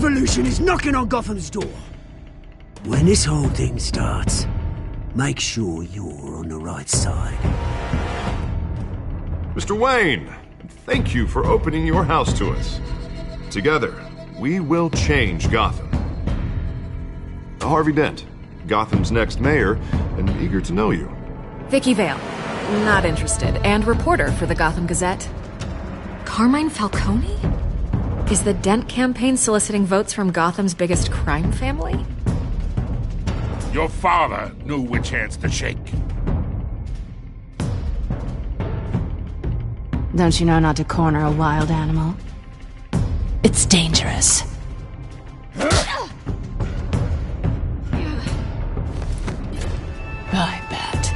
revolution is knocking on Gotham's door. When this whole thing starts, make sure you're on the right side. Mr. Wayne, thank you for opening your house to us. Together, we will change Gotham. Harvey Dent, Gotham's next mayor, and eager to know you. Vicky Vale, not interested, and reporter for the Gotham Gazette. Carmine Falcone? Is the Dent campaign soliciting votes from Gotham's biggest crime family? Your father knew which hands to shake. Don't you know not to corner a wild animal? It's dangerous. I bet.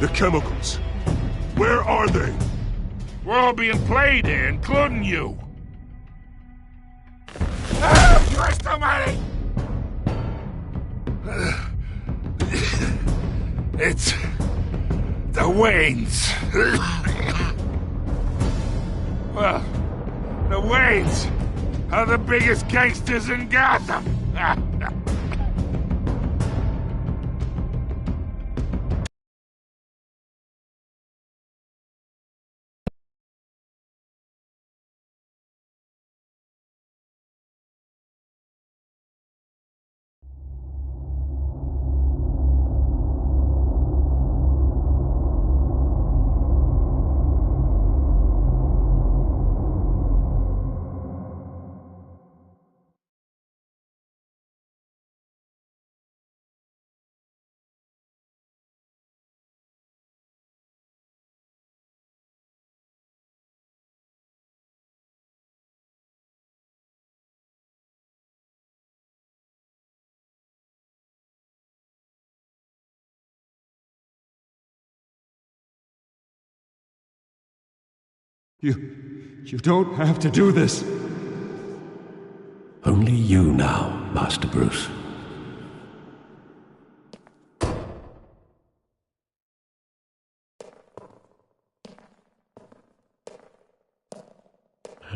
The chemicals. Where are they? We're all being played here, including you. Christ almighty! It's the Waynes. Well, the Waynes are the biggest gangsters in Gotham. You don't have to do this. Only you now, Master Bruce.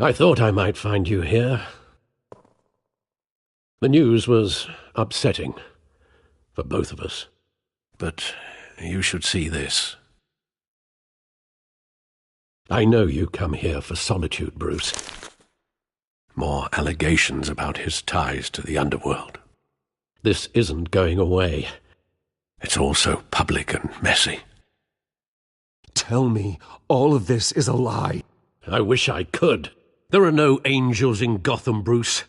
I thought I might find you here. The news was upsetting for both of us. But you should see this. I know you come here for solitude, Bruce. More allegations about his ties to the underworld. This isn't going away. It's all so public and messy. Tell me all of this is a lie. I wish I could. There are no angels in Gotham, Bruce.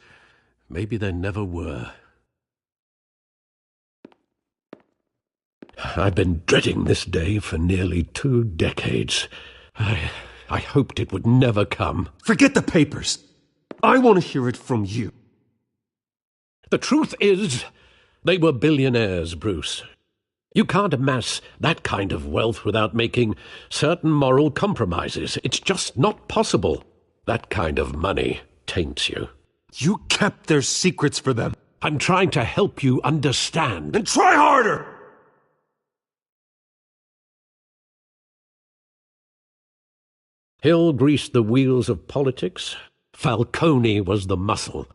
Maybe there never were. I've been dreading this day for nearly 2 decades. I hoped it would never come. Forget the papers. I want to hear it from you. The truth is, they were billionaires, Bruce. You can't amass that kind of wealth without making certain moral compromises. It's just not possible. That kind of money taints you. You kept their secrets for them. I'm trying to help you understand. Then try harder! Hill greased the wheels of politics. Falcone was the muscle.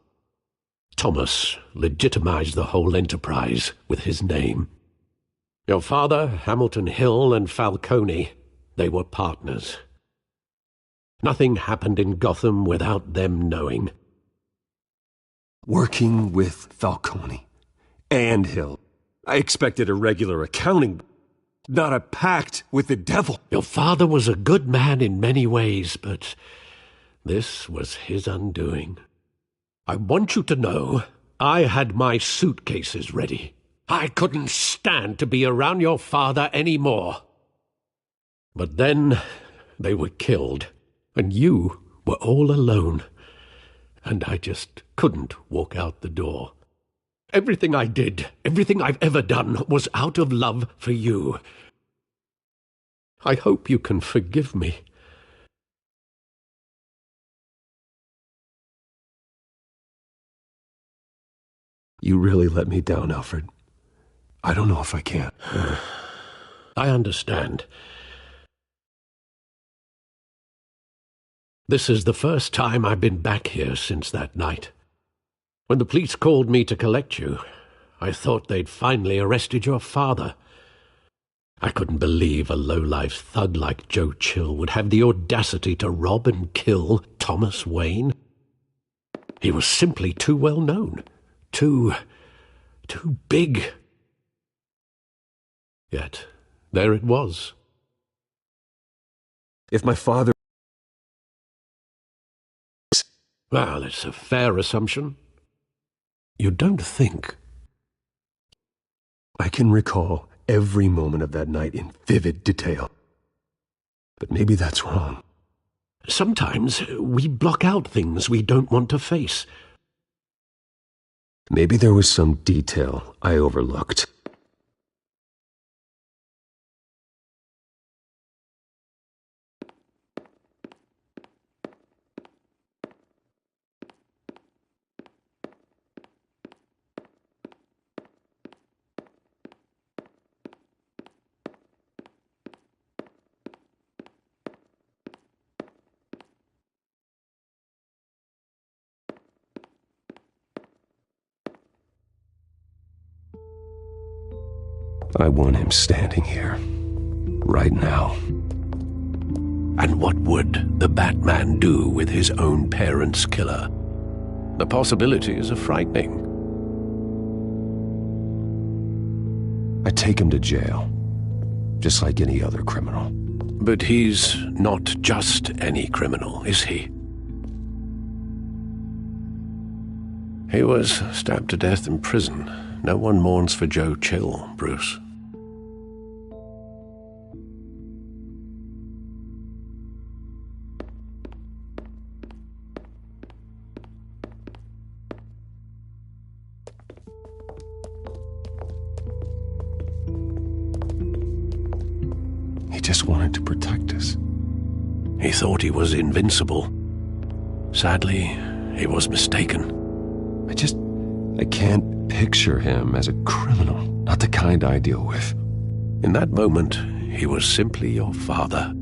Thomas legitimized the whole enterprise with his name. Your father, Hamilton Hill, and Falcone, they were partners. Nothing happened in Gotham without them knowing. Working with Falcone and Hill. I expected a regular accounting, not a pact with the devil. Your father was a good man in many ways, but this was his undoing. I want you to know I had my suitcases ready. I couldn't stand to be around your father anymore. But then they were killed, and you were all alone, and I just couldn't walk out the door. Everything I did, everything I've ever done, was out of love for you. I hope you can forgive me. You really let me down, Alfred. I don't know if I can. I understand. This is the first time I've been back here since that night. When the police called me to collect you, I thought they'd finally arrested your father. I couldn't believe a low-life thug like Joe Chill would have the audacity to rob and kill Thomas Wayne. He was simply too well known. Too big. Yet, there it was. If my father... Well, it's a fair assumption. You don't think... I can recall every moment of that night in vivid detail. But maybe that's wrong. Sometimes we block out things we don't want to face. Maybe there was some detail I overlooked. I want him standing here, right now. And what would the Batman do with his own parents' killer? The possibilities are frightening. I take him to jail, just like any other criminal. But he's not just any criminal, is he? He was stabbed to death in prison. No one mourns for Joe Chill, Bruce. He just wanted to protect us. He thought he was invincible. Sadly, he was mistaken. I can't picture him as a criminal, not the kind I deal with. In that moment, he was simply your father.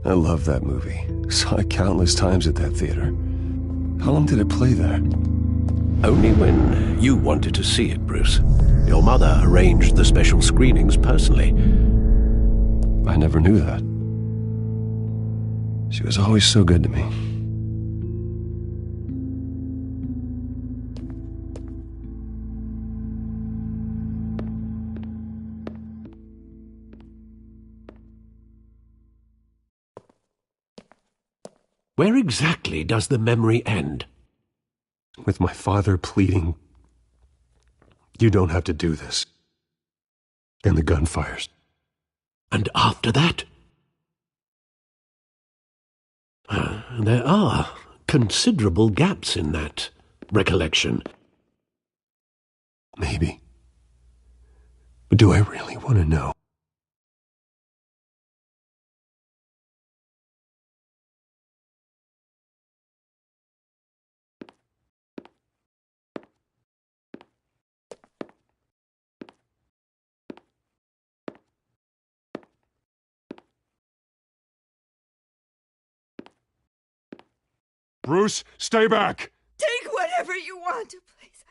I love that movie. Saw it countless times at that theater. How long did it play there? Only when you wanted to see it, Bruce. Your mother arranged the special screenings personally. I never knew that. She was always so good to me. Where exactly does the memory end? With my father pleading, "You don't have to do this." And the gunfires. And after that? There are considerable gaps in that recollection. Maybe. But do I really want to know? Bruce, stay back! Take whatever you want, please.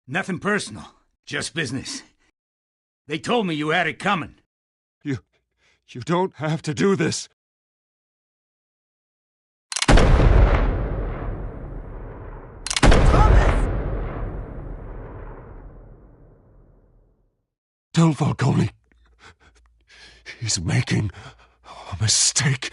Nothing personal, just business. They told me you had it coming. You don't have to do this. Thomas! Tell Falcone. He's making a mistake.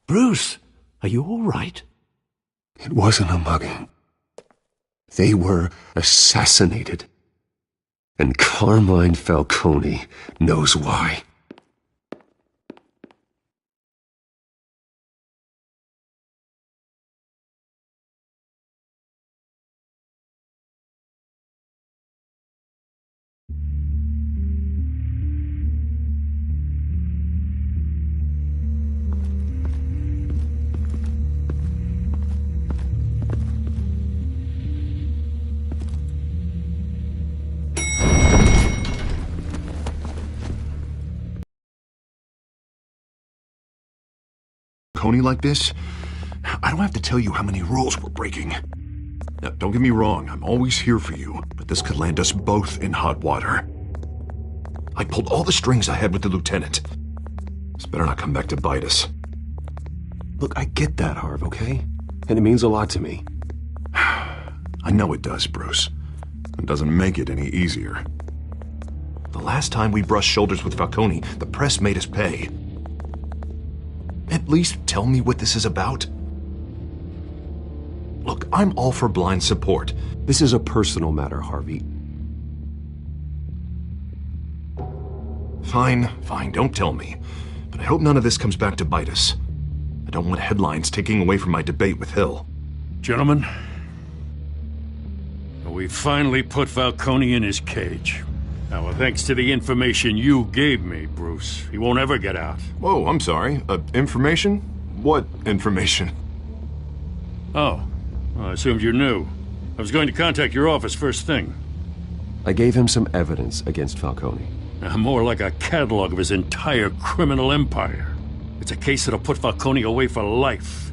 Bruce, are you all right? It wasn't a mugging. They were assassinated. And Carmine Falcone knows why. Coney like this, I don't have to tell you how many rules we're breaking. Now, don't get me wrong, I'm always here for you, but this could land us both in hot water. I pulled all the strings I had with the lieutenant. This better not come back to bite us. Look, I get that, Harv, okay? And it means a lot to me. I know it does, Bruce. It doesn't make it any easier. The last time we brushed shoulders with Falcone, the press made us pay. At least tell me what this is about. Look, I'm all for blind support. This is a personal matter, Harvey. Fine, don't tell me. But I hope none of this comes back to bite us. I don't want headlines taking away from my debate with Hill. Gentlemen, we finally put Falcone in his cage. Now, thanks to the information you gave me, Bruce, he won't ever get out. Whoa, I'm sorry. Information? What information? Oh, well, I assumed you knew. I was going to contact your office first thing. I gave him some evidence against Falcone. More like a catalog of his entire criminal empire. It's a case that'll put Falcone away for life.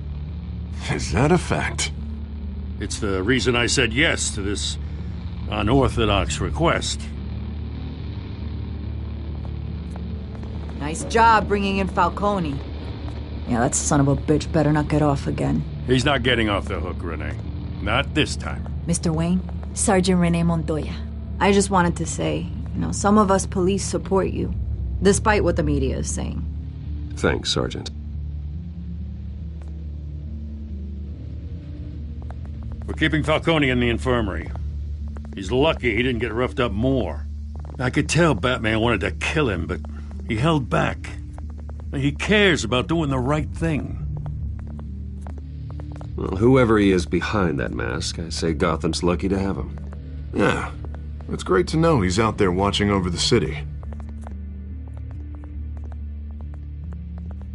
Is that a fact? It's the reason I said yes to this unorthodox request. Nice job bringing in Falcone. Yeah, that son of a bitch better not get off again. He's not getting off the hook, Renee. Not this time. Mr. Wayne, Sergeant Renee Montoya. I just wanted to say, some of us police support you, despite what the media is saying. Thanks, Sergeant. We're keeping Falcone in the infirmary. He's lucky he didn't get roughed up more. I could tell Batman wanted to kill him, but he held back. He cares about doing the right thing. Well, whoever he is behind that mask, I say Gotham's lucky to have him. Yeah, it's great to know he's out there watching over the city.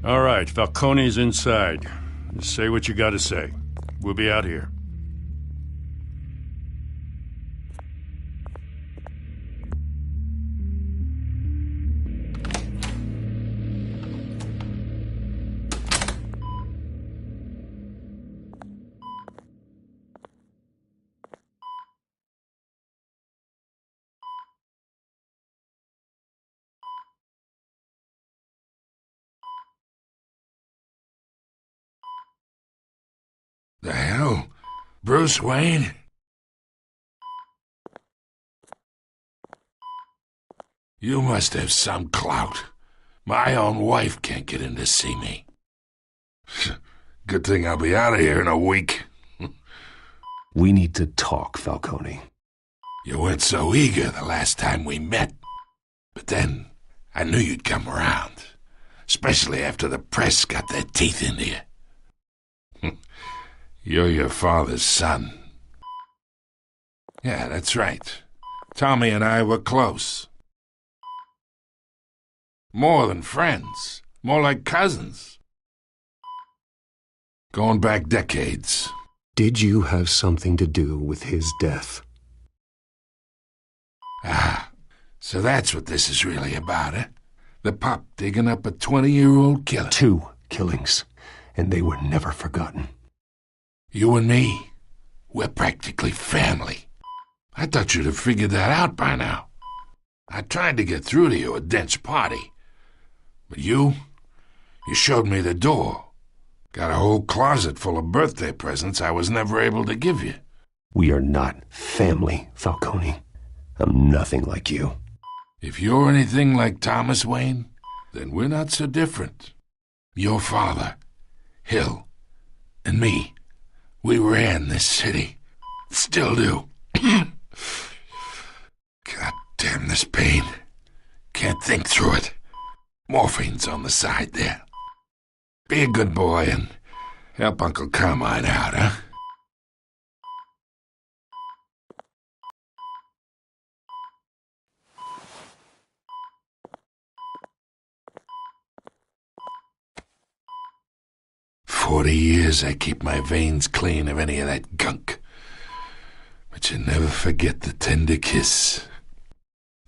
All right, Falcone's inside. Just say what you gotta say. We'll be out here. The hell? Bruce Wayne? You must have some clout. My own wife can't get in to see me. Good thing I'll be out of here in a week. We need to talk, Falcone. You weren't so eager the last time we met. But then, I knew you'd come around. Especially after the press got their teeth into you. You're your father's son. Yeah, that's right. Tommy and I were close. More than friends. More like cousins. Going back decades. Did you have something to do with his death? Ah, so that's what this is really about, eh? The pup digging up a 20-year-old killer. 2 killings, and they were never forgotten. You and me, we're practically family. I thought you'd have figured that out by now. I tried to get through to you at Dent's party. But you showed me the door. Got a whole closet full of birthday presents I was never able to give you. We are not family, Falcone. I'm nothing like you. If you're anything like Thomas Wayne, then we're not so different. Your father, Hill, and me, we ran this city. Still do. God damn this pain. Can't think through it. Morphine's on the side there. Be a good boy and help Uncle Carmine out, huh? "40 years I keep my veins clean of any of that gunk. But you never forget the tender kiss.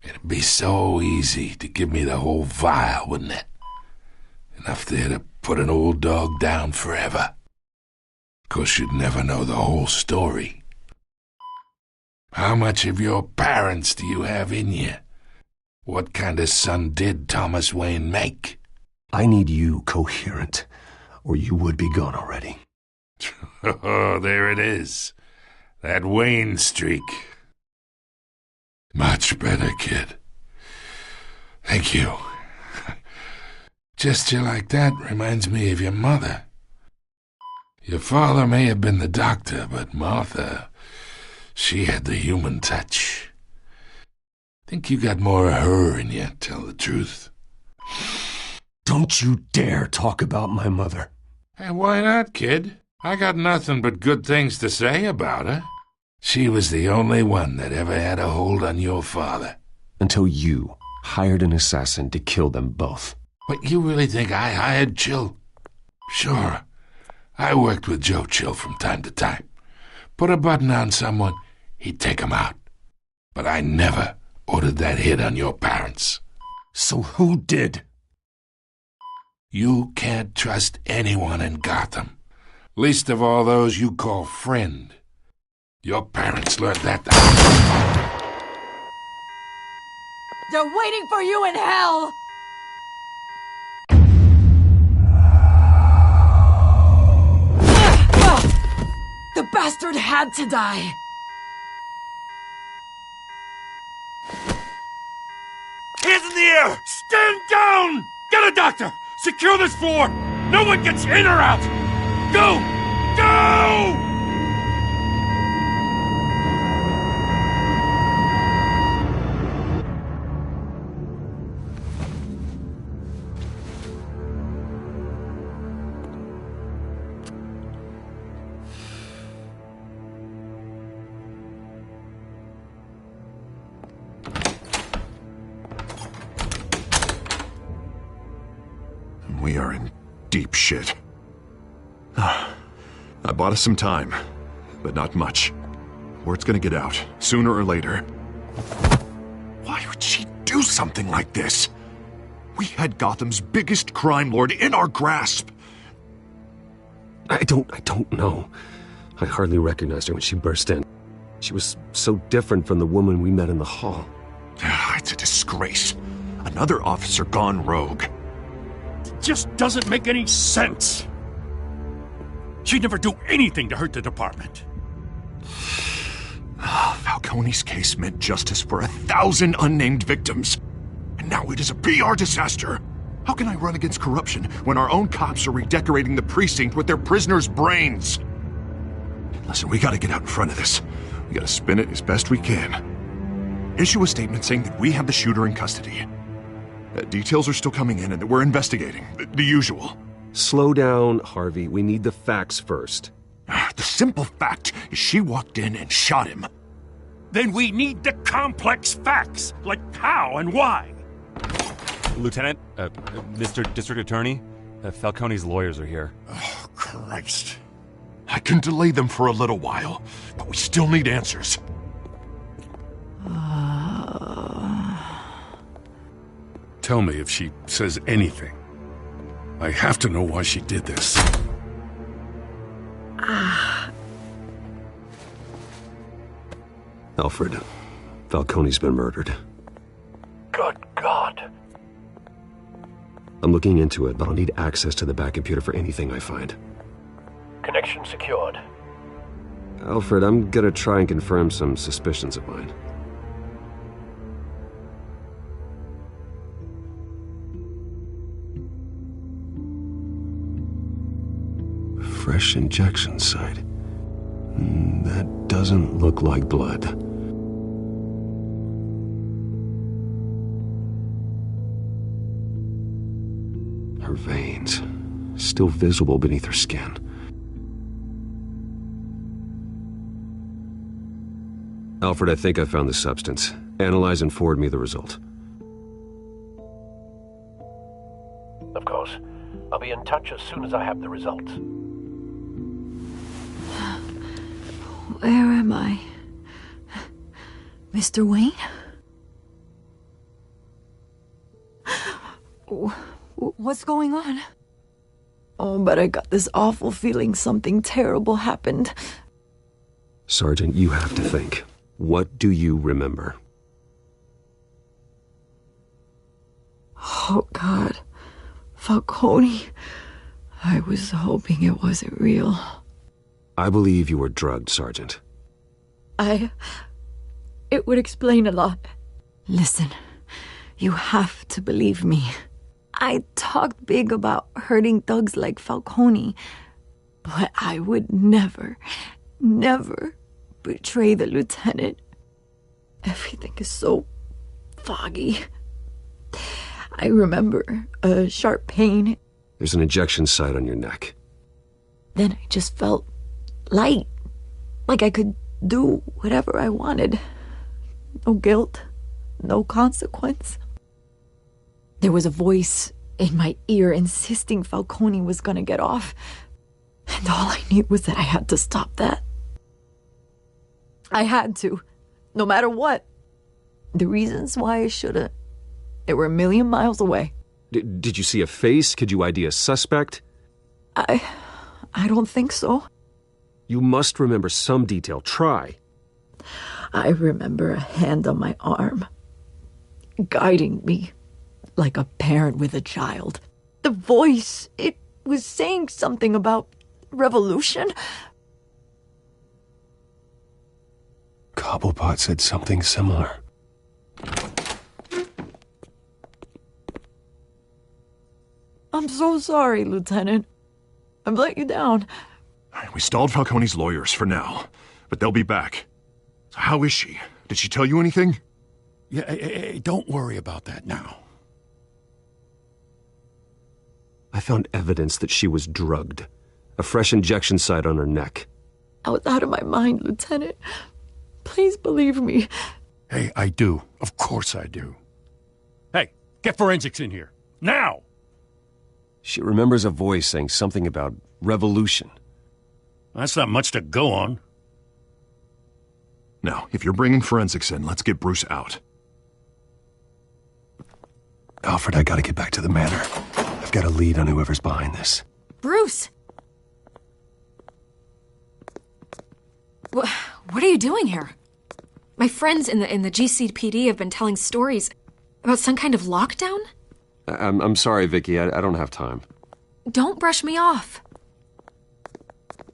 It'd be so easy to give me the whole vial, wouldn't it? Enough there to put an old dog down forever. 'Course you'd never know the whole story. How much of your parents do you have in you? What kind of son did Thomas Wayne make?" I need you coherent, or you would be gone already. Oh, there it is. That Wayne streak. Much better, kid. Thank you. Gesture like that reminds me of your mother. Your father may have been the doctor, but Martha, she had the human touch. Think you got more of her in you, tell the truth. Don't you dare talk about my mother. Hey, why not, kid? I got nothing but good things to say about her. She was the only one that ever had a hold on your father. Until you hired an assassin to kill them both. What, you really think I hired Chill? Sure. I worked with Joe Chill from time to time. Put a button on someone, he'd take 'em out. But I never ordered that hit on your parents. So who did? You can't trust anyone in Gotham. Least of all those you call friend. Your parents learned that. They're waiting for you in hell! The bastard had to die! Hands in the air! Stand down! Get a doctor! Secure this floor! No one gets in or out! Go! Go! We are in deep shit. I bought us some time, but not much. Word's gonna get out, sooner or later. Why would she do something like this? We had Gotham's biggest crime lord in our grasp. I don't know. I hardly recognized her when she burst in. She was so different from the woman we met in the hall. It's a disgrace. Another officer gone rogue. Just doesn't make any sense. She'd never do anything to hurt the department. Falcone's case meant justice for 1,000 unnamed victims. And now it is a PR disaster. How can I run against corruption when our own cops are redecorating the precinct with their prisoners' brains? Listen, we gotta get out in front of this. We gotta spin it as best we can. Issue a statement saying that we have the shooter in custody. Details are still coming in and that we're investigating. The usual. Slow down, Harvey. We need the facts first. The simple fact is she walked in and shot him. Then we need the complex facts, like how and why. Lieutenant, Mr. District Attorney, Falcone's lawyers are here. Oh, Christ. I can delay them for a little while, but we still need answers. Tell me if she says anything. I have to know why she did this. Alfred, Falcone's been murdered. Good God. I'm looking into it, but I'll need access to the back computer for anything I find. Connection secured. Alfred, I'm gonna try and confirm some suspicions of mine. fresh injection site. That doesn't look like blood. Her veins, still visible beneath her skin. Alfred, I think I found the substance. Analyze and forward me the result. Of course. I'll be in touch as soon as I have the results. Where am I? Mr. Wayne? What's going on? Oh, but I got this awful feeling something terrible happened. Sergeant, you have to think. What do you remember? Oh, God. Falcone. I was hoping it wasn't real. I believe you were drugged, Sergeant. It would explain a lot. Listen, you have to believe me. I talked big about hurting thugs like Falcone, but I would never betray the lieutenant. Everything is so foggy. I remember a sharp pain. There's an injection site on your neck. Then I just felt light, like I could do whatever I wanted. No guilt, no consequence. There was a voice in my ear insisting Falcone was gonna get off, and all I knew was that I had to stop that. I had to, no matter what. The reasons why I shouldn't, they were a million miles away. Did you see a face? Could you ID a suspect? I don't think so. You must remember some detail. Try. I remember a hand on my arm, guiding me like a parent with a child. The voice, it was saying something about revolution. Cobblepot said something similar. I'm so sorry, Lieutenant. I've let you down. We stalled Falcone's lawyers for now, but they'll be back. So how is she? Did she tell you anything? Yeah, hey, don't worry about that now. I found evidence that she was drugged. A fresh injection site on her neck. I was out of my mind, Lieutenant. Please believe me. Hey, I do. Of course I do. Hey, get forensics in here. Now! She remembers a voice saying something about revolution. That's not much to go on. Now, if you're bringing forensics in, let's get Bruce out. Alfred, I gotta get back to the manor. I've got a lead on whoever's behind this. Bruce! What are you doing here? My friends in the GCPD have been telling stories about some kind of lockdown? I'm sorry, Vicky. I don't have time. Don't brush me off.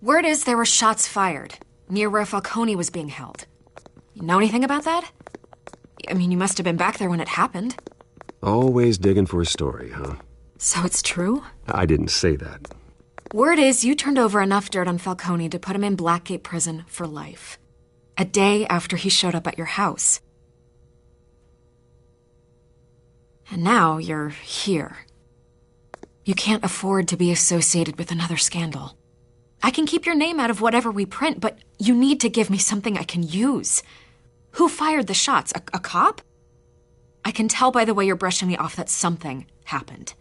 Word is there were shots fired near where Falcone was being held. You know anything about that? I mean, you must have been back there when it happened. Always digging for a story, huh? So it's true? I didn't say that. Word is you turned over enough dirt on Falcone to put him in Blackgate Prison for life. A day after he showed up at your house. And now you're here. You can't afford to be associated with another scandal. I can keep your name out of whatever we print, but you need to give me something I can use. Who fired the shots? A cop? I can tell by the way you're brushing me off that something happened.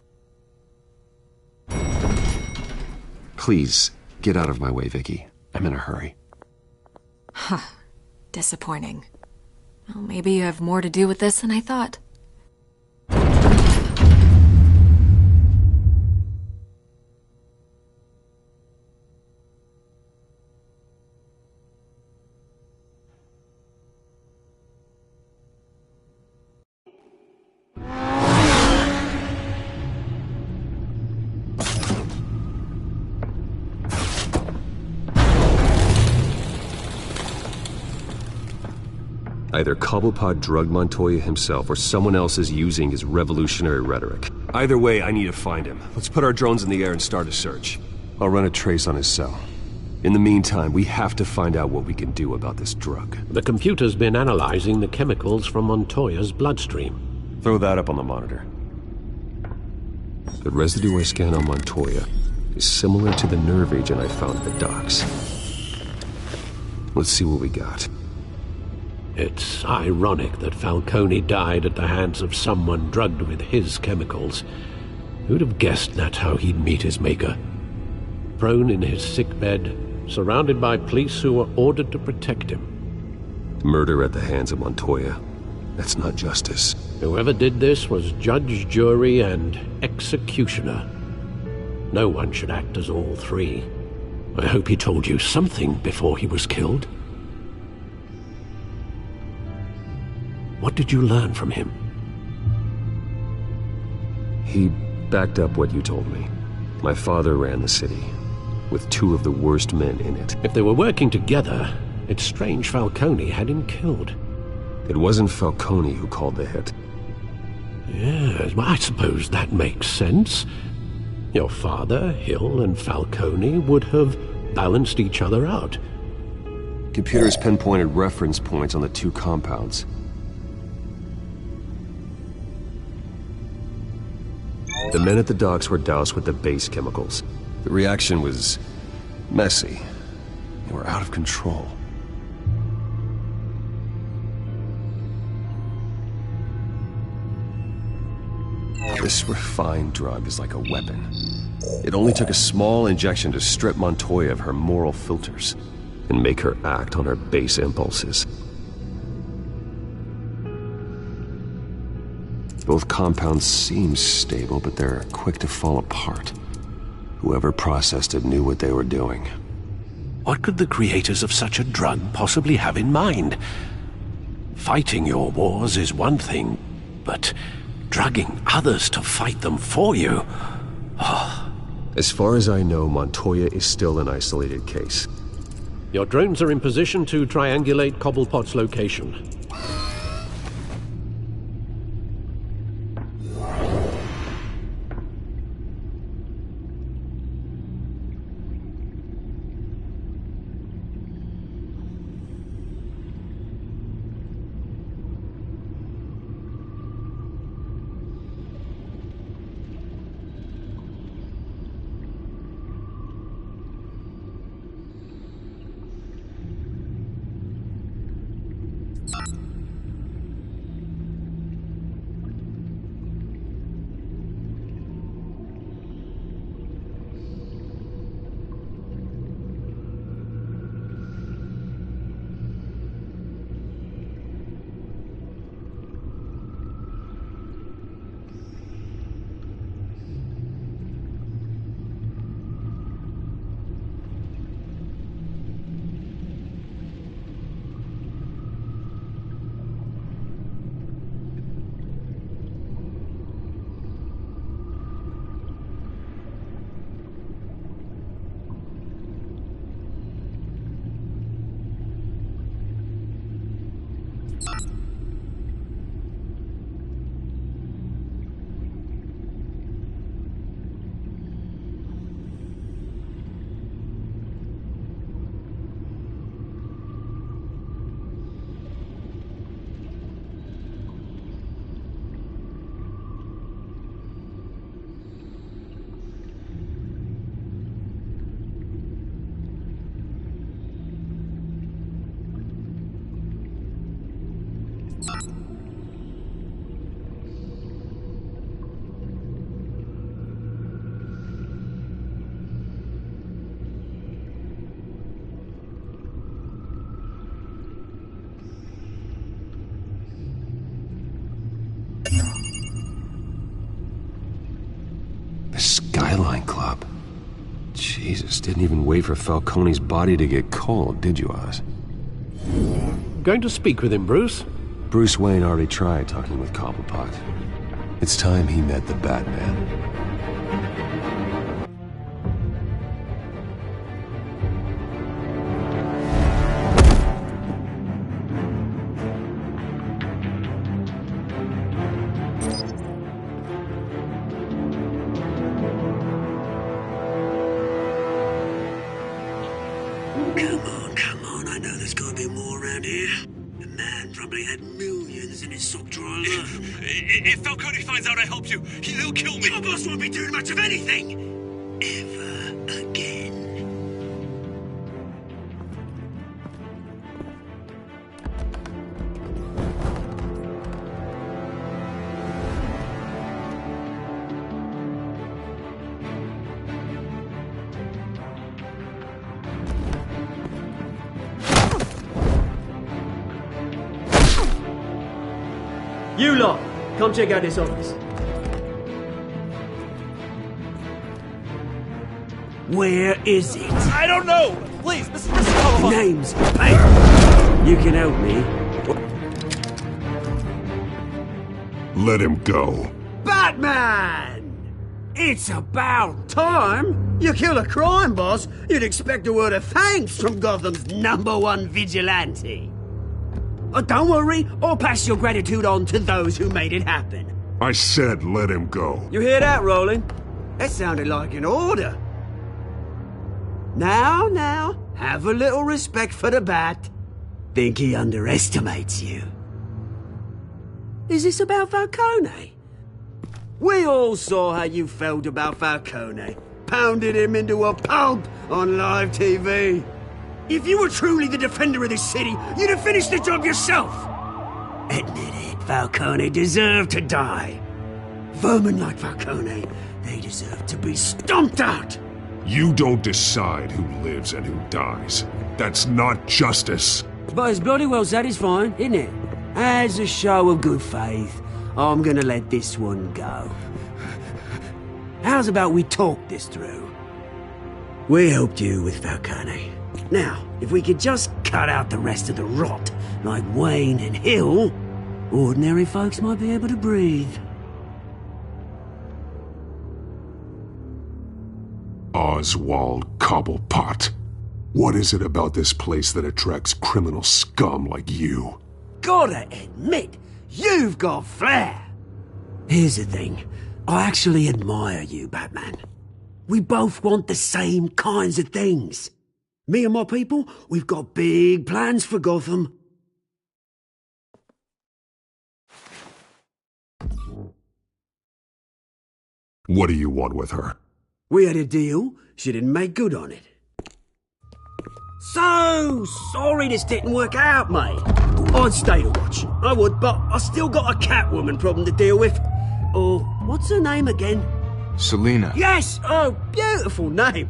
Please, get out of my way, Vicky. I'm in a hurry. Huh. Disappointing. Well, maybe you have more to do with this than I thought. Either Cobblepot drugged Montoya himself or someone else is using his revolutionary rhetoric. Either way, I need to find him. Let's put our drones in the air and start a search. I'll run a trace on his cell. In the meantime, we have to find out what we can do about this drug. The computer's been analyzing the chemicals from Montoya's bloodstream. Throw that up on the monitor. The residue I scan on Montoya is similar to the nerve agent I found at the docks. Let's see what we got. It's ironic that Falcone died at the hands of someone drugged with his chemicals. Who'd have guessed that's how he'd meet his maker? Prone in his sickbed, surrounded by police who were ordered to protect him. Murder at the hands of Montoya. That's not justice. Whoever did this was judge, jury, and executioner. No one should act as all three. I hope he told you something before he was killed. What did you learn from him? He backed up what you told me. My father ran the city, with two of the worst men in it. If they were working together, it's strange Falcone had him killed. It wasn't Falcone who called the hit. Yes, well, I suppose that makes sense. Your father, Hill, and Falcone would have balanced each other out. Computers pinpointed reference points on the two compounds. The men at the docks were doused with the base chemicals. The reaction was messy. They were out of control. This refined drug is like a weapon. It only took a small injection to strip Montoya of her moral filters and make her act on her base impulses. Both compounds seem stable, but they're quick to fall apart. Whoever processed it knew what they were doing. What could the creators of such a drug possibly have in mind? Fighting your wars is one thing, but drugging others to fight them for you? Oh. As far as I know, Montoya is still an isolated case. Your drones are in position to triangulate Cobblepot's location. The Skyline Club. Jesus, didn't even wait for Falcone's body to get cold, did you, Oz? Going to speak with him, Bruce? Bruce Wayne already tried talking with Cobblepot. It's time he met the Batman. Come on, I know there's gotta be more around here. The man probably had millions in his sock drawer. If Falcone finds out I helped you, he'll kill me. Your boss won't be doing much of anything. Ever again. You lot, come check out this office. Where is it? I don't know. Please, Mr. Briscoe. Names, hey! You can help me. Let him go. Batman! It's about time. You kill a crime boss, you'd expect a word of thanks from Gotham's #1 vigilante. Don't worry, I'll pass your gratitude on to those who made it happen. I said let him go. You hear that, Roland? That sounded like an order. Now, have a little respect for the Bat. Think he underestimates you. Is this about Falcone? We all saw how you felt about Falcone. Pounded him into a pulp on live TV. If you were truly the defender of this city, you'd have finished the job yourself. Admit it, Falcone deserved to die. Vermin like Falcone, they deserve to be stomped out. You don't decide who lives and who dies. That's not justice. But it's bloody well satisfying, isn't it? As a show of good faith, I'm gonna let this one go. How's about we talk this through? We helped you with Falcone. Now, if we could just cut out the rest of the rot, like Wayne and Hill, ordinary folks might be able to breathe. Oswald Cobblepot. What is it about this place that attracts criminal scum like you? Gotta admit, you've got flair. Here's the thing. I actually admire you, Batman. We both want the same kinds of things. Me and my people, we've got big plans for Gotham. What do you want with her? We had a deal. She didn't make good on it. So sorry this didn't work out, mate. I'd stay to watch. I would, but I still got a Catwoman problem to deal with. Or, what's her name again? Selina. Yes! Oh, beautiful name.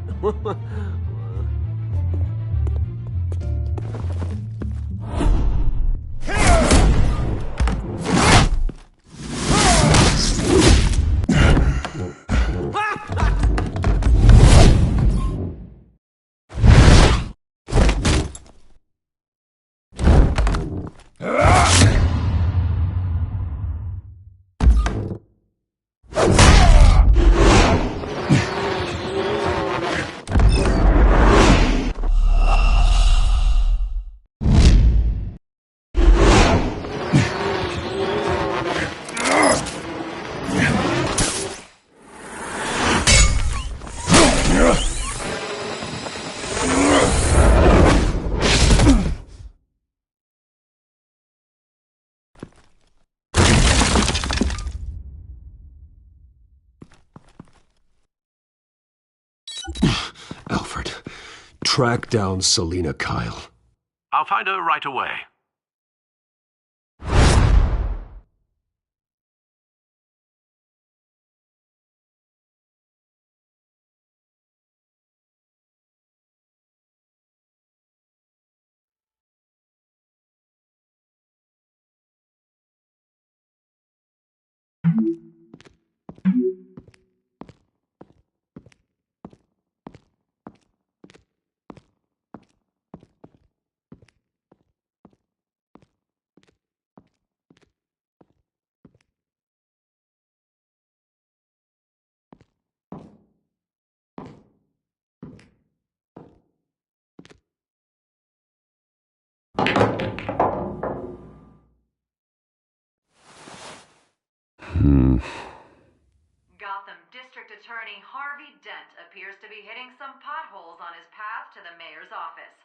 Alfred, track down Selina Kyle. I'll find her right away. Gotham District Attorney Harvey Dent appears to be hitting some potholes on his path to the mayor's office.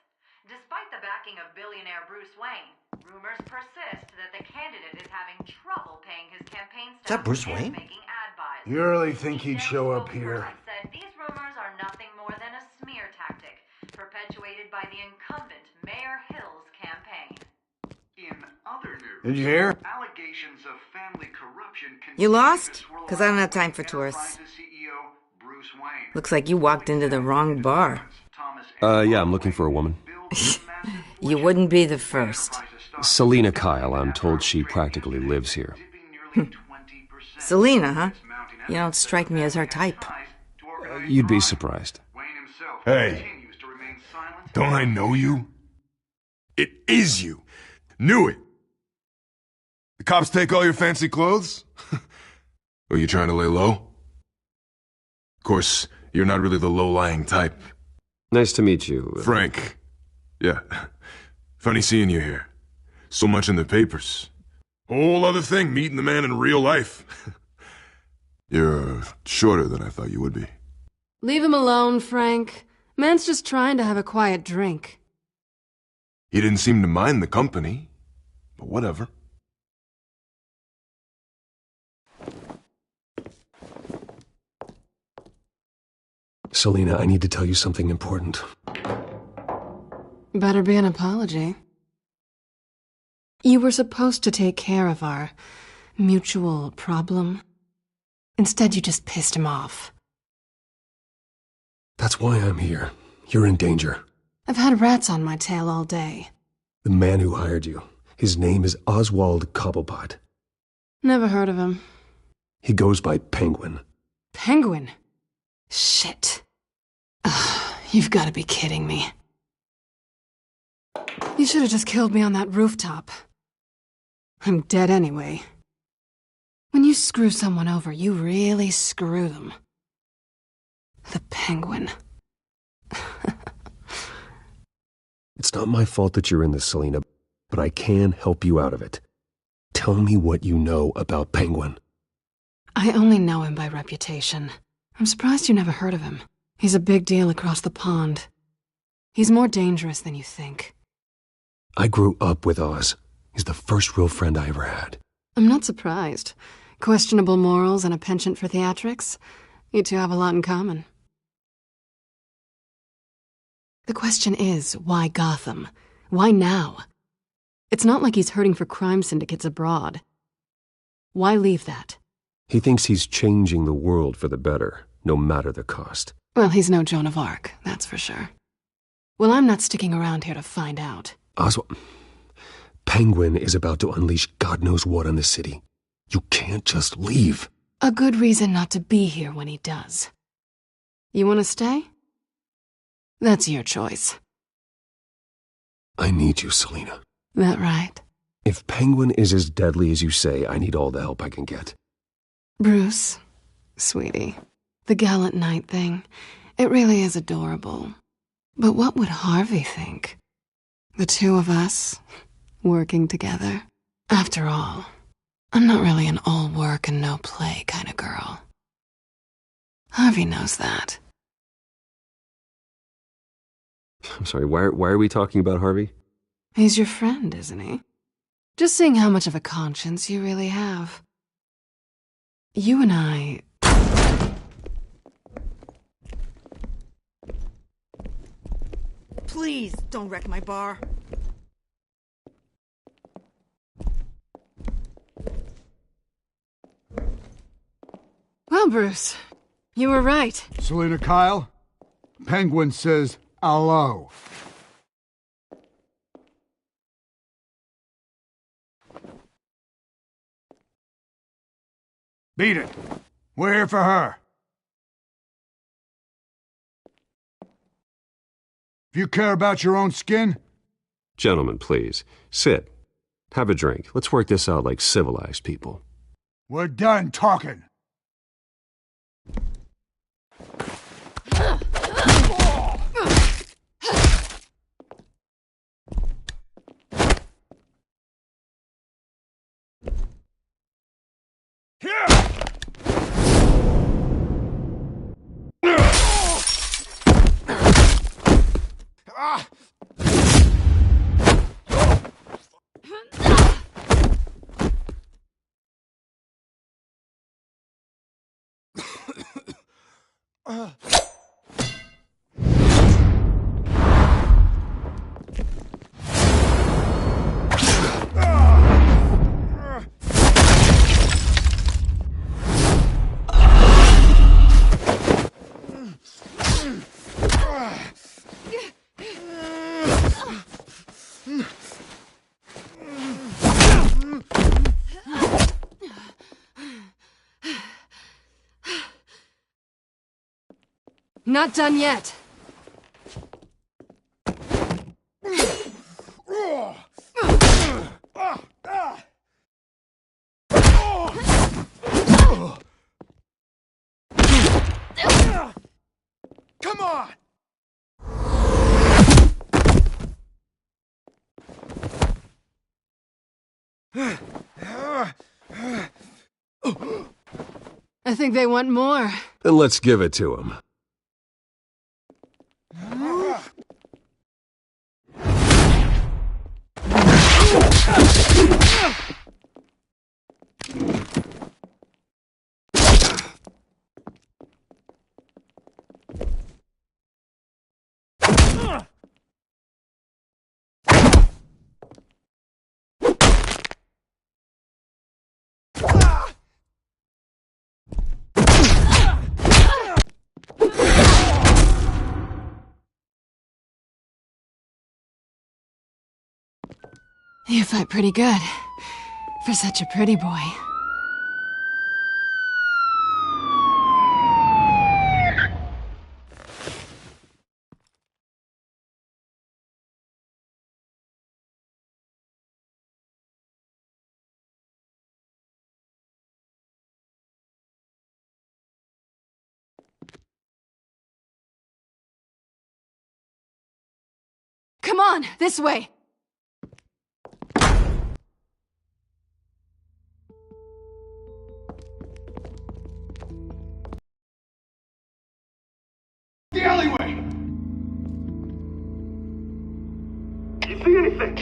Despite the backing of billionaire Bruce Wayne, rumors persist that the candidate is having trouble paying his campaign staff Is that Bruce and Wayne? making ad buys. You really think he'd show up here? Said these rumors are nothing more than a smear tactic perpetuated by the incumbent Mayor Hill's campaign. In other news, Did you hear? Allegations of family corruption. You lost? Because I don't have time for tourists. CEO Bruce Wayne. Looks like you walked into the wrong bar. Yeah, I'm looking for a woman. You wouldn't be the first. Selina Kyle, I'm told she practically lives here. Selina, huh? You don't strike me as her type. You'd be surprised. Hey, don't I know you? It is you. Knew it. The cops take all your fancy clothes? Are you trying to lay low? Of course, you're not really the low-lying type. Nice to meet you. Frank. Yeah. Funny seeing you here. So much in the papers. Whole other thing, meeting the man in real life. You're shorter than I thought you would be. Leave him alone, Frank. Man's just trying to have a quiet drink. He didn't seem to mind the company, but whatever. Selina, I need to tell you something important. Better be an apology. You were supposed to take care of our mutual problem. Instead, you just pissed him off. That's why I'm here. You're in danger. I've had rats on my tail all day. The man who hired you, his name is Oswald Cobblepot. Never heard of him. He goes by Penguin. Penguin? Shit. Ugh, you've got to be kidding me. You should have just killed me on that rooftop. I'm dead anyway. When you screw someone over, you really screw them. The Penguin. It's not my fault that you're in this, Selina, but I can help you out of it. Tell me what you know about Penguin. I only know him by reputation. I'm surprised you never heard of him. He's a big deal across the pond. He's more dangerous than you think. I grew up with Oz. He's the first real friend I ever had. I'm not surprised. Questionable morals and a penchant for theatrics. You two have a lot in common. The question is, why Gotham? Why now? It's not like he's hurting for crime syndicates abroad. Why leave that? He thinks he's changing the world for the better, no matter the cost. Well, he's no Joan of Arc, that's for sure. Well, I'm not sticking around here to find out. Oswald, Penguin is about to unleash God knows what on the city. You can't just leave. A good reason not to be here when he does. You want to stay? That's your choice. I need you, Selina. That right? If Penguin is as deadly as you say, I need all the help I can get. Bruce, sweetie, the gallant knight thing, it really is adorable. But what would Harvey think? The two of us, working together. After all, I'm not really an all work and no play kind of girl. Harvey knows that. I'm sorry, why are we talking about Harvey? He's your friend, isn't he? Just seeing how much of a conscience you really have. You and I... Please, don't wreck my bar. Well, Bruce, you were right. Selina Kyle, Penguin says hello. Beat it. We're here for her. If you care about your own skin... Gentlemen, please, sit. Have a drink. Let's work this out like civilized people. We're done talking. Not done yet. Come on! I think they want more. Then let's give it to him. You fight pretty good. For such a pretty boy. Come on, this way! The alleyway! You see anything?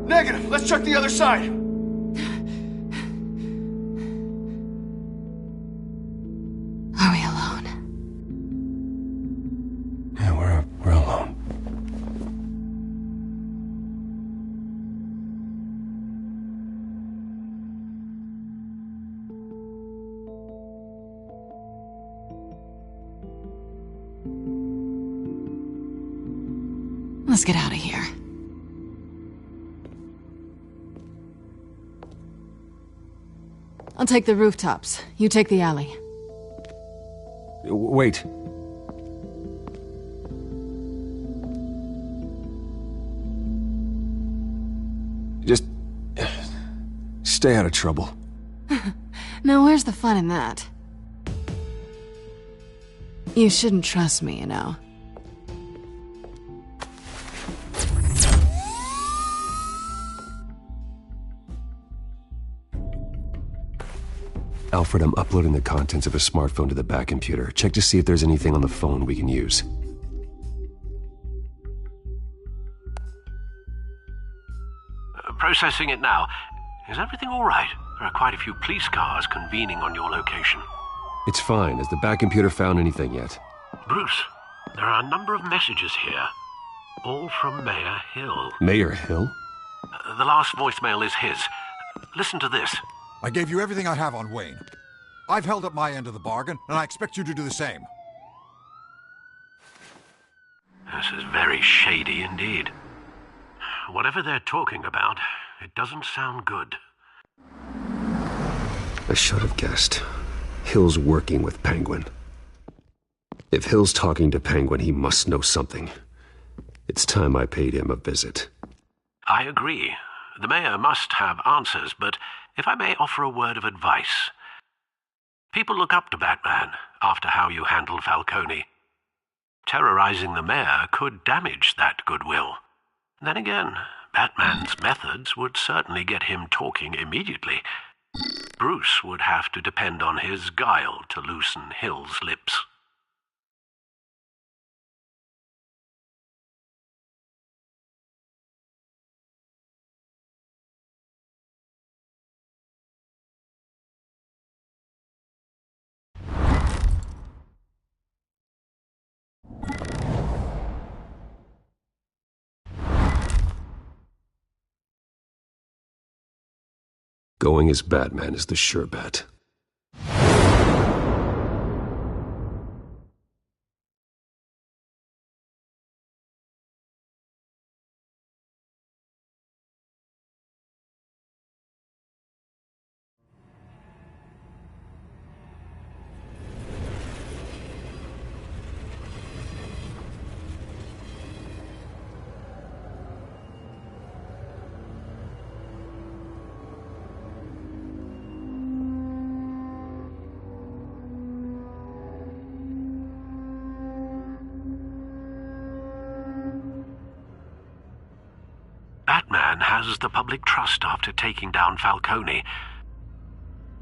Negative. Let's check the other side. Are we alone? Yeah, we're alone. Let's get out of here. I'll take the rooftops. You take the alley. Wait. Just stay out of trouble. Now where's the fun in that? You shouldn't trust me, you know. Alfred, I'm uploading the contents of a smartphone to the back computer. Check to see if there's anything on the phone we can use. Processing it now. Is everything all right? There are quite a few police cars convening on your location. It's fine. Has the back computer found anything yet? Bruce, there are a number of messages here. All from Mayor Hill. Mayor Hill? The last voicemail is his. Listen to this. I gave you everything I have on Wayne. I've held up my end of the bargain, and I expect you to do the same. This is very shady indeed. Whatever they're talking about, it doesn't sound good. I should have guessed. Hill's working with Penguin. If Hill's talking to Penguin, he must know something. It's time I paid him a visit. I agree. The mayor must have answers, but if I may offer a word of advice. People look up to Batman after how you handled Falcone. Terrorizing the mayor could damage that goodwill. Then again, Batman's methods would certainly get him talking immediately. Bruce would have to depend on his guile to loosen Hill's lips. Going as Batman is the sure bet. Batman has the public trust after taking down Falcone.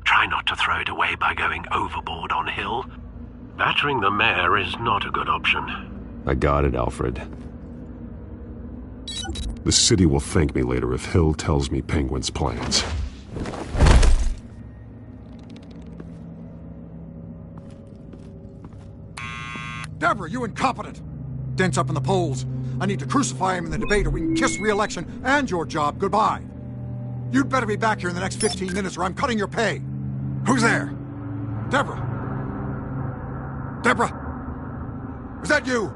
Try not to throw it away by going overboard on Hill. Battering the mayor is not a good option. I got it, Alfred. The city will thank me later if Hill tells me Penguin's plans. Deborah, you incompetent! Dent's up in the polls. I need to crucify him in the debate or we can kiss re-election and your job goodbye. You'd better be back here in the next 15 minutes or I'm cutting your pay. Who's there? Deborah? Deborah? Is that you?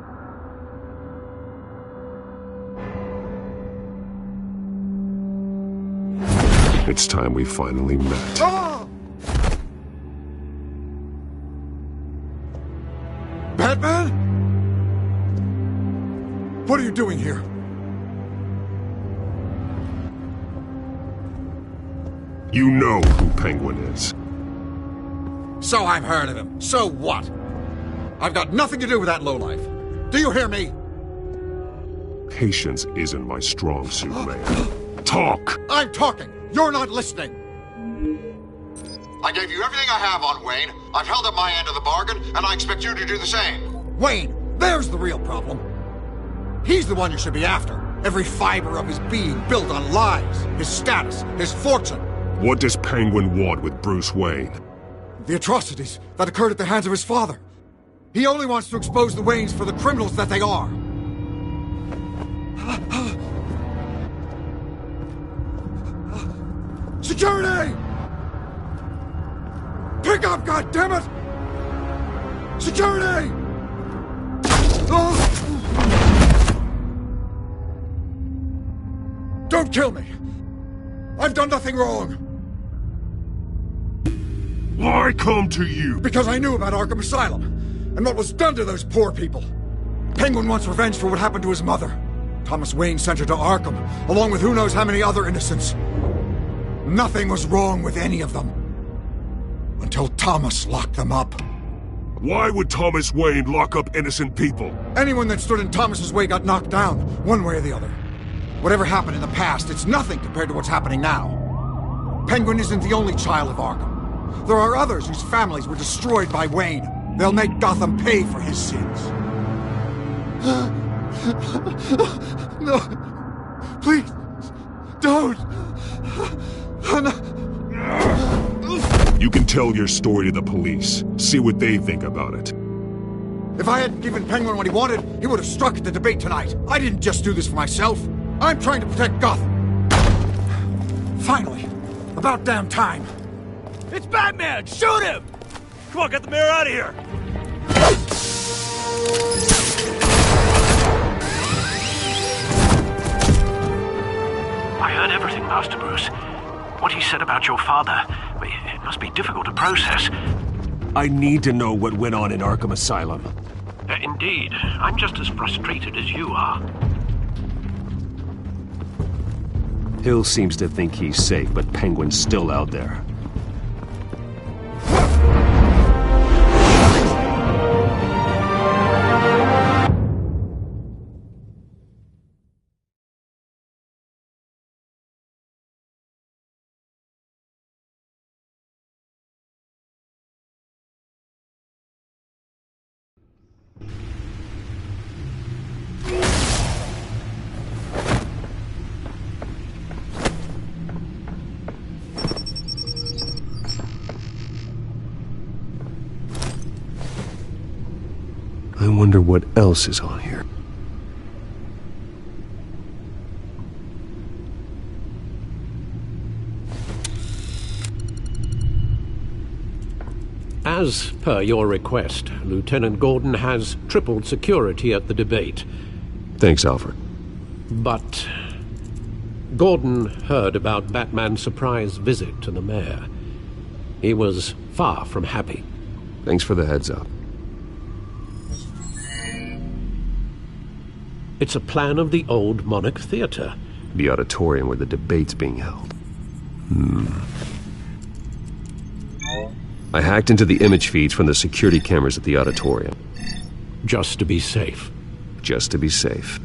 It's time we finally met. Ah! Batman? What are you doing here? You know who Penguin is. So I've heard of him. So what? I've got nothing to do with that lowlife. Do you hear me? Patience isn't my strong suit, Mayor. Talk! I'm talking. You're not listening. I gave you everything I have on Wayne. I've held up my end of the bargain, and I expect you to do the same. Wayne, there's the real problem. He's the one you should be after. Every fiber of his being built on lies, his status, his fortune. What does Penguin want with Bruce Wayne? The atrocities that occurred at the hands of his father. He only wants to expose the Waynes for the criminals that they are. Security! Pick up, goddammit! Security! Don't kill me! I've done nothing wrong! Why come to you? Because I knew about Arkham Asylum, and what was done to those poor people. Penguin wants revenge for what happened to his mother. Thomas Wayne sent her to Arkham, along with who knows how many other innocents. Nothing was wrong with any of them. Until Thomas locked them up. Why would Thomas Wayne lock up innocent people? Anyone that stood in Thomas's way got knocked down, one way or the other. Whatever happened in the past, it's nothing compared to what's happening now. Penguin isn't the only child of Arkham. There are others whose families were destroyed by Wayne. They'll make Gotham pay for his sins. No. Please. Don't. You can tell your story to the police. See what they think about it. If I hadn't given Penguin what he wanted, he would have struck at the debate tonight. I didn't just do this for myself. I'm trying to protect Gotham. Finally. About damn time. It's Batman! Shoot him! Come on, get the mayor out of here! I heard everything, Master Bruce. What he said about your father, it must be difficult to process. I need to know what went on in Arkham Asylum. Indeed. I'm just as frustrated as you are. Hill seems to think he's safe, but Penguin's still out there. I wonder what else is on here. As per your request, Lieutenant Gordon has tripled security at the debate. Thanks, Alfred. But Gordon heard about Batman's surprise visit to the mayor. He was far from happy. Thanks for the heads up. It's a plan of the old Monarch Theatre. The auditorium where the debate's being held. I hacked into the image feeds from the security cameras at the auditorium. Just to be safe. Just to be safe.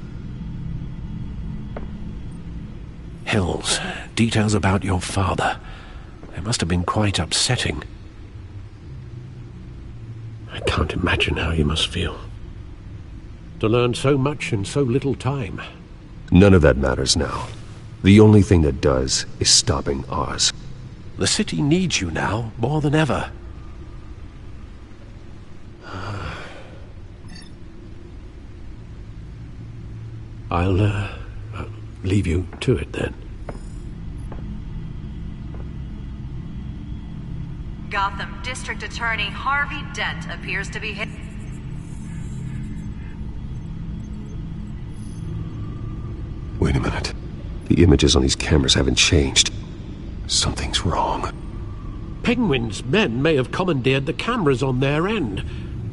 Hills, details about your father. They must have been quite upsetting. I can't imagine how you must feel. To learn so much in so little time. None of that matters now. The only thing that does is stopping Oz. The city needs you now, more than ever. I'll leave you to it then. Gotham District Attorney Harvey Dent appears to be hit. Wait a minute. The images on these cameras haven't changed. Something's wrong. Penguin's men may have commandeered the cameras on their end.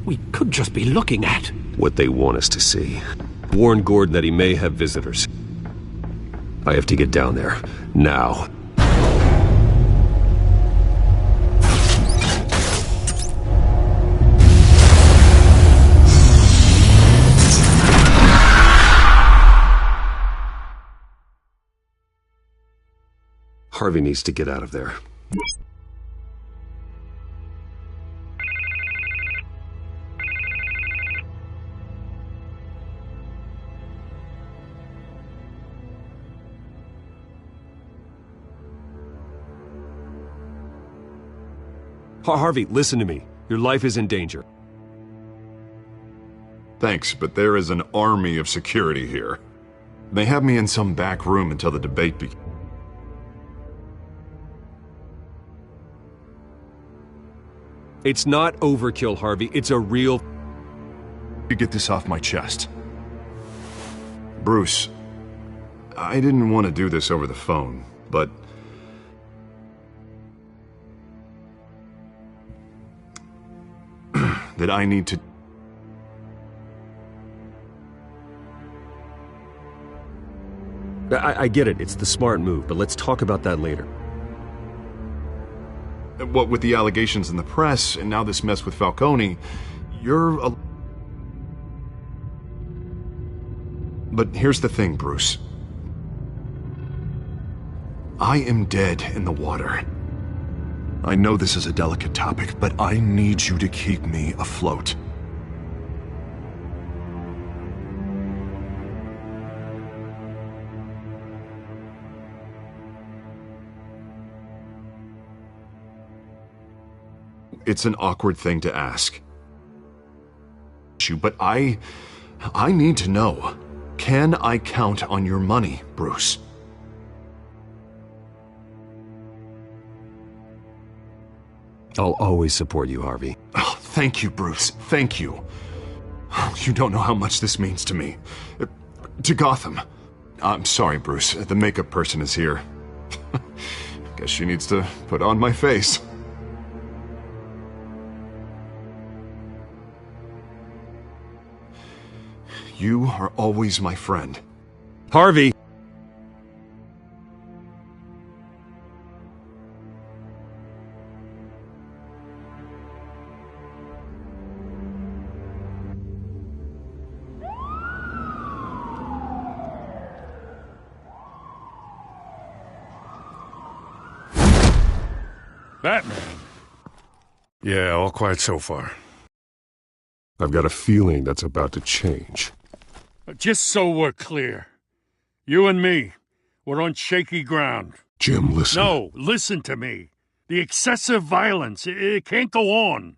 We could just be looking at what they want us to see. Warn Gordon that he may have visitors. I have to get down there. Now. Harvey needs to get out of there. Harvey, listen to me. Your life is in danger. Thanks, but there is an army of security here. They have me in some back room until the debate begins. It's not overkill, Harvey. It's a real... To get this off my chest. Bruce, I didn't want to do this over the phone, but... that I need to... I get it. It's the smart move, but let's talk about that later. What with the allegations in the press, and now this mess with Falcone, you're a... But here's the thing, Bruce. I am dead in the water. I know this is a delicate topic, but I need you to keep me afloat. It's an awkward thing to ask. But I need to know. Can I count on your money, Bruce? I'll always support you, Harvey. Oh, thank you, Bruce. Thank you. You don't know how much this means to me. To Gotham. I'm sorry, Bruce. The makeup person is here. Guess she needs to put on my face. You are always my friend. Harvey! Batman. Yeah, all quiet so far. I've got a feeling that's about to change. Just so we're clear, you and me, we're on shaky ground. Jim, listen. No, listen to me. The excessive violence, it can't go on.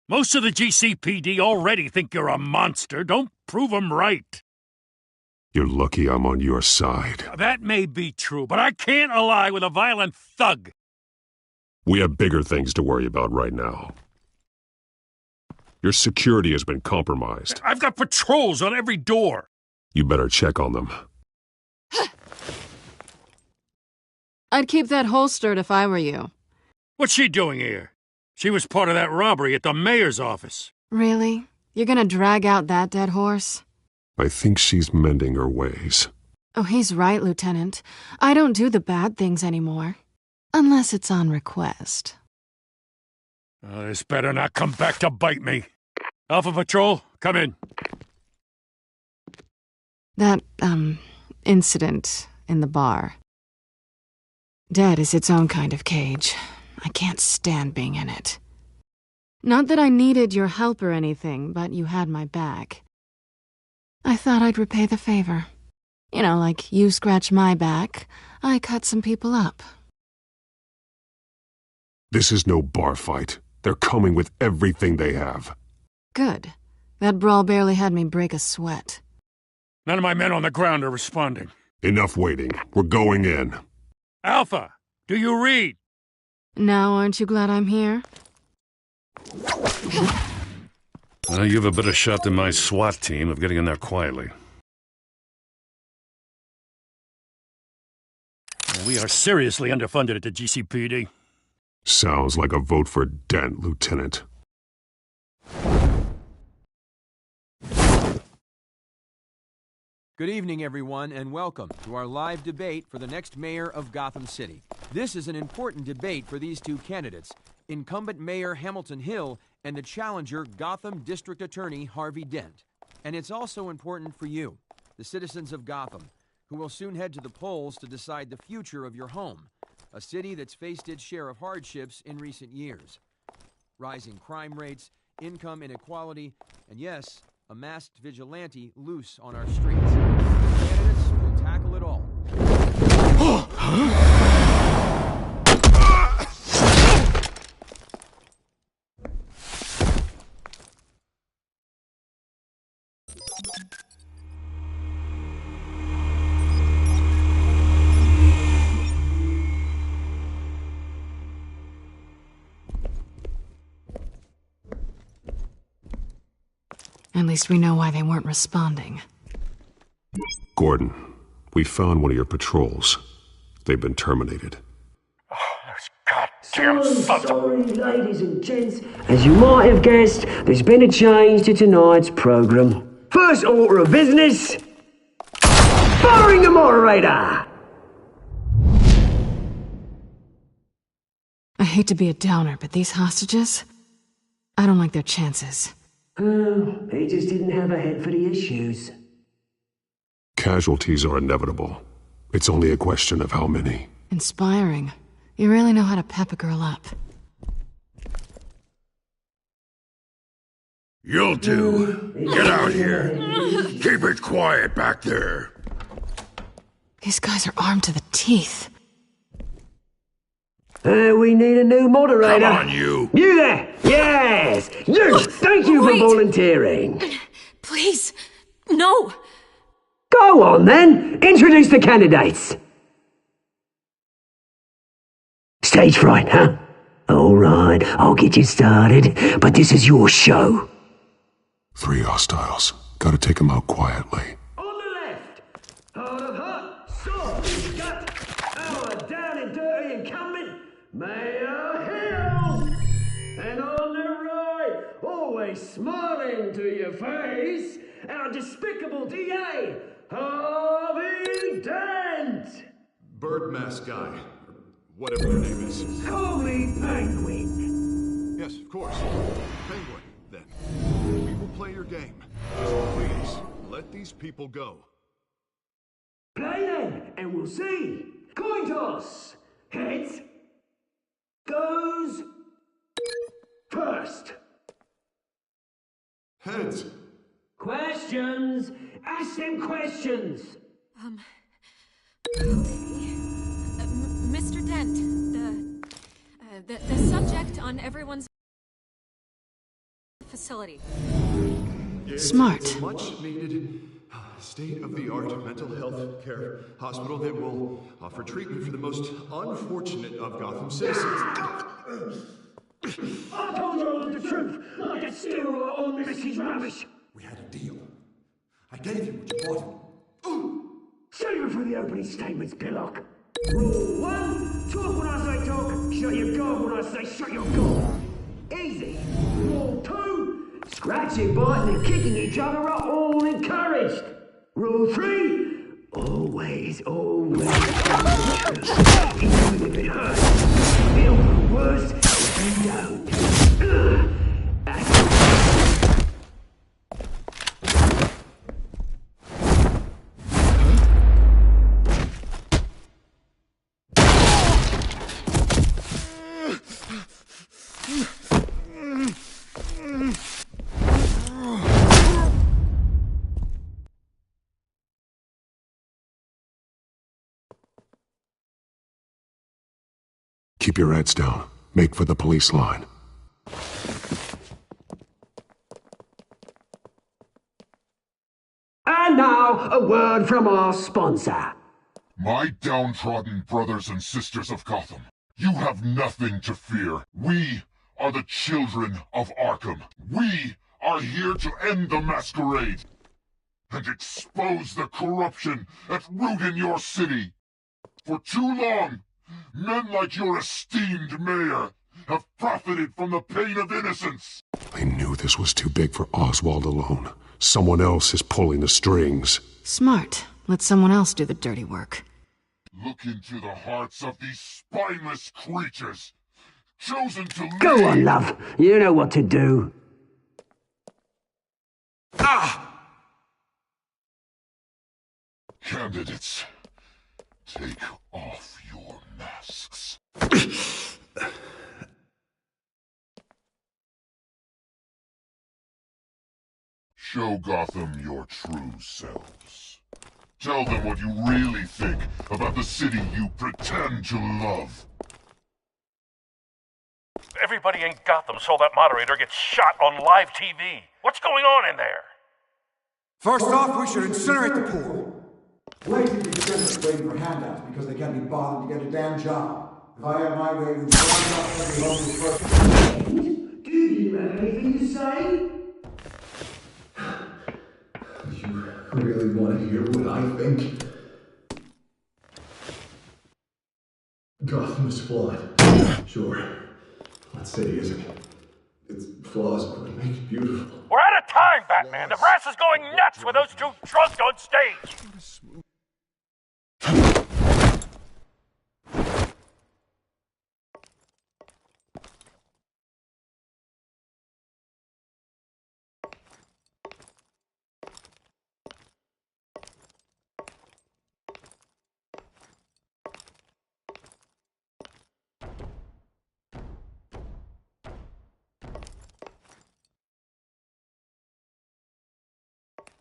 Most of the GCPD already think you're a monster. Don't prove 'em right. You're lucky I'm on your side. That may be true, but I can't ally with a violent thug. We have bigger things to worry about right now. Your security has been compromised. I've got patrols on every door. You better check on them. I'd keep that holstered if I were you. What's she doing here? She was part of that robbery at the mayor's office. Really? You're gonna drag out that dead horse? I think she's mending her ways. Oh, he's right, Lieutenant. I don't do the bad things anymore. Unless it's on request. This better not come back to bite me. Alpha Patrol, come in. That, incident in the bar. Dead is its own kind of cage. I can't stand being in it. Not that I needed your help or anything, but you had my back. I thought I'd repay the favor. You know, like you scratch my back, I cut some people up. This is no bar fight. They're coming with everything they have. Good. That brawl barely had me break a sweat. None of my men on the ground are responding. Enough waiting. We're going in. Alpha, do you read? Now aren't you glad I'm here? You have a better shot than my SWAT team of getting in there quietly. We are seriously underfunded at the GCPD. Sounds like a vote for Dent, Lieutenant. Good evening, everyone, and welcome to our live debate for the next mayor of Gotham City. This is an important debate for these two candidates, incumbent Mayor Hamilton Hill and the challenger Gotham District Attorney Harvey Dent. And it's also important for you, the citizens of Gotham, who will soon head to the polls to decide the future of your home, a city that's faced its share of hardships in recent years. Rising crime rates, income inequality, and yes, a masked vigilante loose on our streets. The candidates will tackle it all. At least we know why they weren't responding. Gordon, we found one of your patrols. They've been terminated. Sorry, ladies and gents. As you might have guessed, there's been a change to tonight's programme. First order of business, firing the moderator! I hate to be a downer, but these hostages, I don't like their chances. Oh, he just didn't have a head for the issues. Casualties are inevitable. It's only a question of how many. Inspiring. You really know how to pep a girl up. You'll do. Get out here. Keep it quiet back there. These guys are armed to the teeth. We need a new moderator. Come on, you. You there! Yes! You! Thank you for volunteering. Please, no! Go on, then. Introduce the candidates. Stage fright, huh? All right, I'll get you started, but this is your show. 3 hostiles. Gotta take them out quietly. On the left, hard of heart, sword in gut, our down and dirty incumbent, Mayor Hill. And on the right, always smiling to your face, our despicable DA, Harvey Dent. Bird mask guy. Whatever your name is. Call me Penguin. Yes, of course. Penguin, then. We will play your game. Just please, let these people go. Play then, and we'll see. Coin toss. Heads. Goes. First. Heads. Questions. Ask them questions. Mr. Dent, the subject on everyone's facility. Smart. It's a much needed state-of-the-art mental health care hospital that will offer treatment for the most unfortunate of Gotham citizens. I told you all the truth, like a steal or Mrs. Rubbish. We had a deal. I gave you what you wanted. Save it for the opening statements, Pillock. Rule 1, talk when I say talk, shut your gob when I say shut your gob. Easy. Rule 2, scratching, biting and kicking each other are all encouraged. Rule 3, always, even if it hurts, feel the worst if you don't. Keep your heads down. Make for the police line. And now, a word from our sponsor. My downtrodden brothers and sisters of Gotham, you have nothing to fear. We are the children of Arkham. We are here to end the masquerade and expose the corruption at root in your city. For too long, men like your esteemed mayor have profited from the pain of innocence. I knew this was too big for Oswald alone. Someone else is pulling the strings. Smart. Let someone else do the dirty work. Look into the hearts of these spineless creatures, chosen to lead. Go on, love. You know what to do. Candidates, take off your masks. Show Gotham your true selves. Tell them what you really think about the city you pretend to love. Everybody in Gotham saw that moderator get shot on live TV. What's going on in there? First off, we should incinerate the poor. Lazy descendants waiting for handouts because they can't be bothered to get a damn job. If I had my way, we'd burn up every homeless person. Do you have anything to say? You really want to hear what I think? Gotham is flawed. Sure. That city isn't. Its flaws are what make it beautiful. We're out of time, Batman. The brass is going nuts with those two drunks on stage.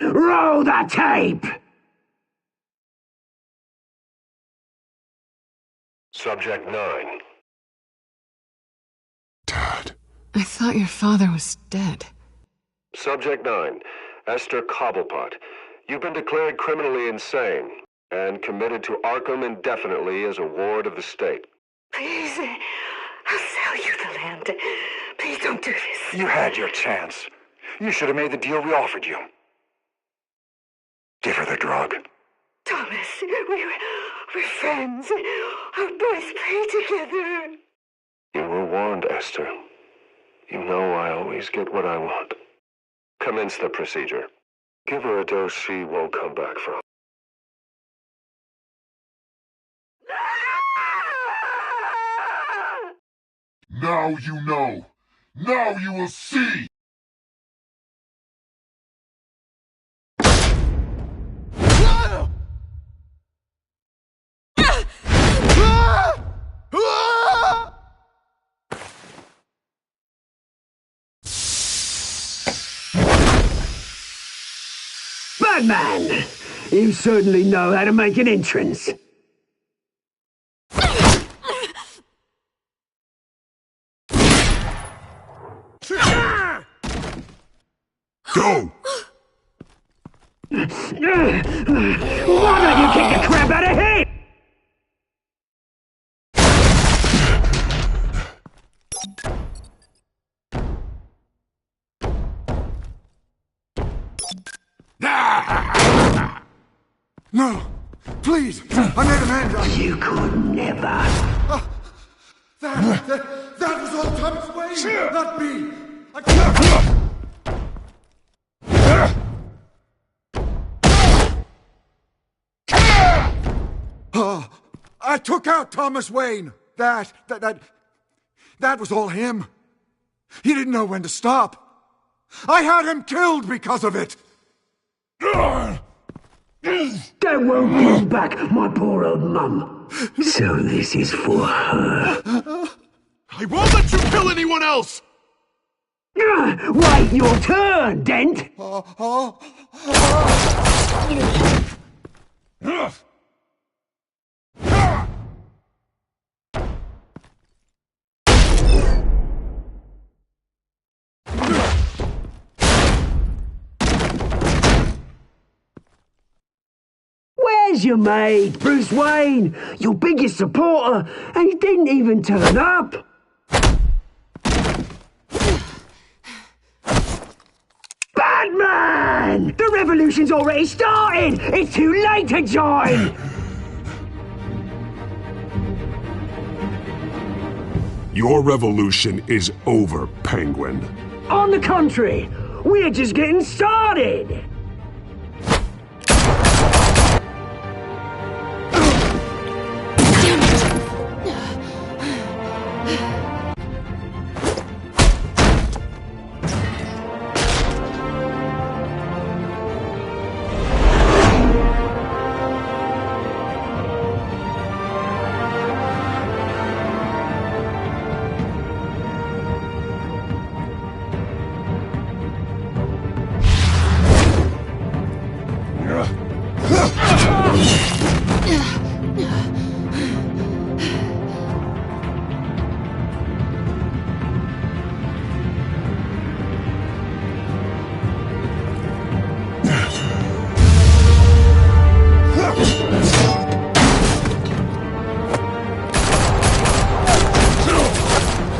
Roll the tape! Subject 9. I thought your father was dead. Subject 9. Esther Cobblepot. You've been declared criminally insane and committed to Arkham indefinitely as a ward of the state. Please, I'll sell you the land. Please don't do this. You had your chance. You should have made the deal we offered you. Give her the drug. Thomas, we're friends. Our boys play together. You were warned, Esther. You know I always get what I want. Commence the procedure. Give her a dose she won't come back from. Now you know. Now you will see. Batman! You certainly know how to make an entrance. Go! Why don't you kick the crap out of him? No! Please! I made Amanda! You could never. That was all Thomas Wayne! Not me! I I took out Thomas Wayne! That was all him. He didn't know when to stop. I had him killed because of it! That won't bring back my poor old mum. So this is for her. I won't let you kill anyone else! Wait your turn, Dent! Where's your mate, Bruce Wayne? Your biggest supporter, and he didn't even turn up! Batman! The revolution's already started! It's too late to join! Your revolution is over, Penguin. On the contrary, we're just getting started!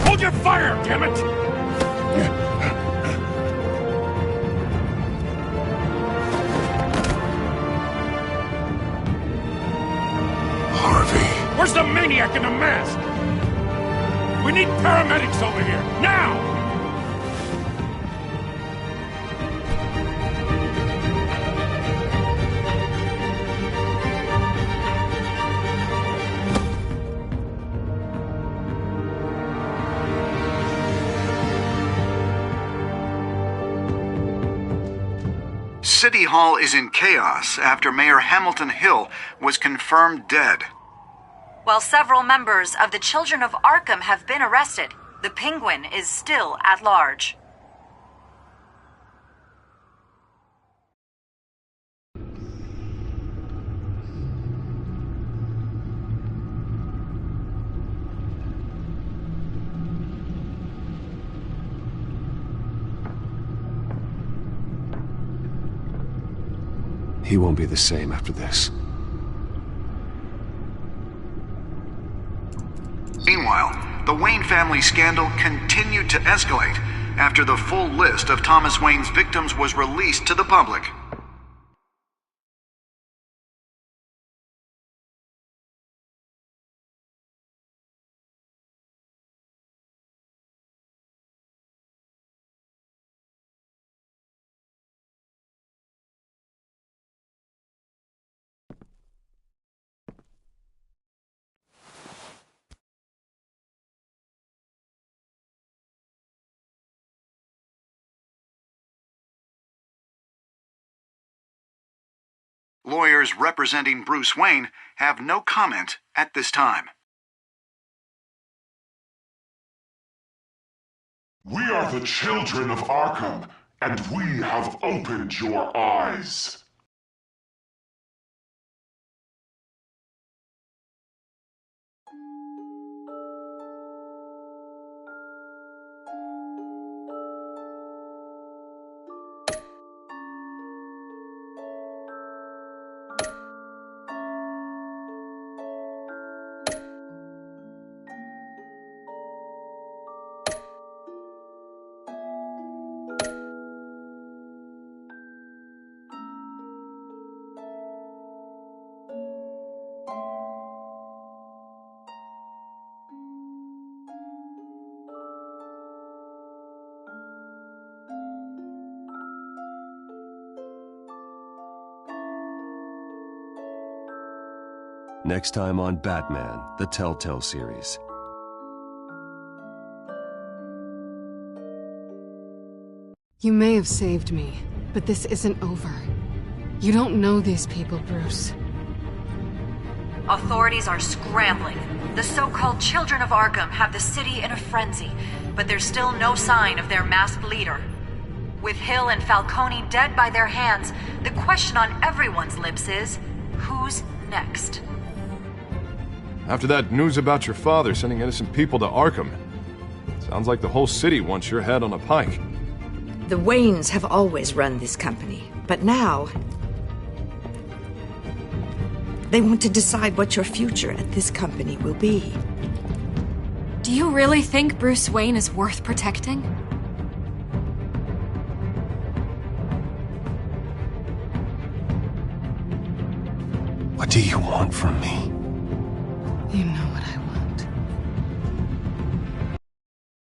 Hold your fire, damn it! Harvey. Where's the maniac in the mask? We need paramedics over here, now! City Hall is in chaos after Mayor Hamilton Hill was confirmed dead. While several members of the Children of Arkham have been arrested, the Penguin is still at large. He won't be the same after this. Meanwhile, the Wayne family scandal continued to escalate after the full list of Thomas Wayne's victims was released to the public. Lawyers representing Bruce Wayne have no comment at this time. We are the children of Arkham, and we have opened your eyes. Next time on Batman, the TellTale series. You may have saved me, but this isn't over. You don't know these people, Bruce. Authorities are scrambling. The so-called Children of Arkham have the city in a frenzy, but there's still no sign of their masked leader. With Hill and Falcone dead by their hands, the question on everyone's lips is, who's next? After that news about your father sending innocent people to Arkham, sounds like the whole city wants your head on a pike. The Waynes have always run this company, but now they want to decide what your future at this company will be. Do you really think Bruce Wayne is worth protecting? What do you want from me? You know what I want.